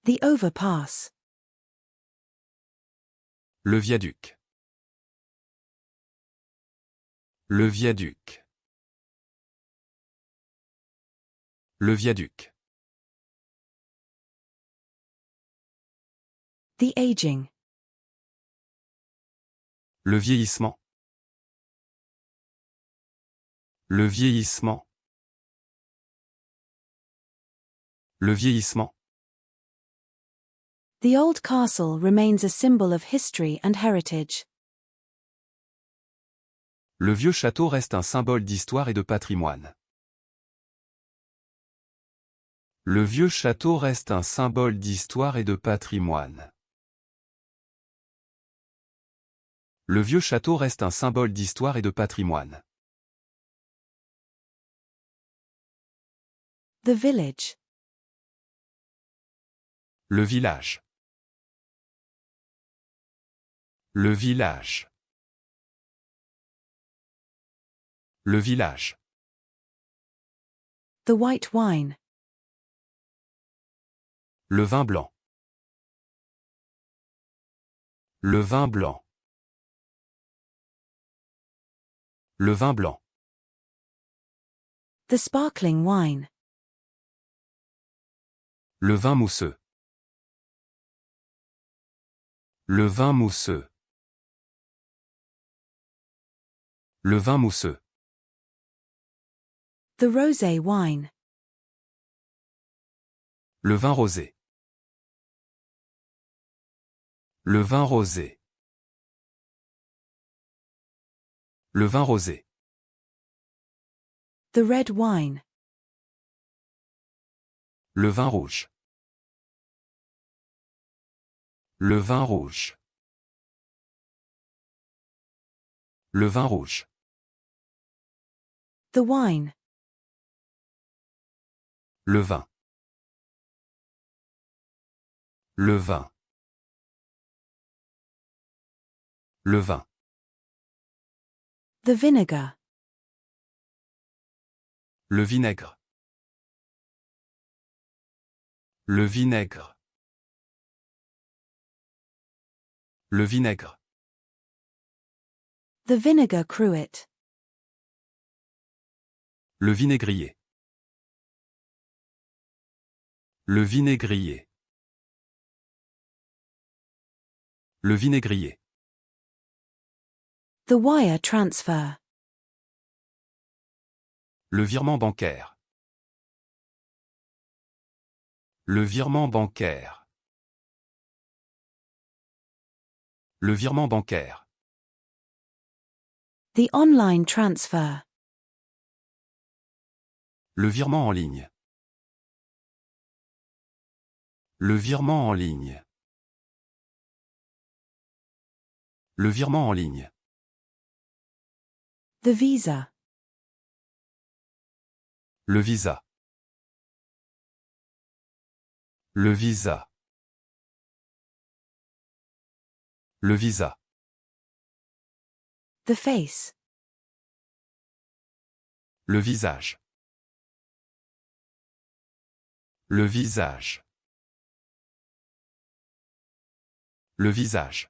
The overpass. Le viaduc. Le viaduc. Le viaduc. The aging. Le vieillissement. Le vieillissement. Le vieillissement. The old castle remains a symbol of history and heritage. Le vieux château reste un symbole d'histoire et de patrimoine. Le vieux château reste un symbole d'histoire et de patrimoine. Le vieux château reste un symbole d'histoire et de patrimoine. The village. Le village. Le village. Le village. The white wine. Le vin blanc. Le vin blanc. Le vin blanc. The sparkling wine. Le vin mousseux. Le vin mousseux. Le vin mousseux. The rosé wine. Le vin rosé. Le vin rosé. Le vin rosé. The red wine. Le vin rouge. Le vin rouge. Le vin rouge. The wine. Le vin. Le vin. Le vin. The vinegar. Le vinaigre. Le vinaigre. Le vinaigre. The vinegar cruet. Le vinaigrier. Le vinaigrier. Le vinaigrier. The wire transfer. Le virement bancaire. Le virement bancaire. Le virement bancaire. The online transfer. Le virement en ligne. Le virement en ligne. Le virement en ligne. The visa. Le visa. Le visa. Le visa. The face. Le visage. Le visage. Le visage.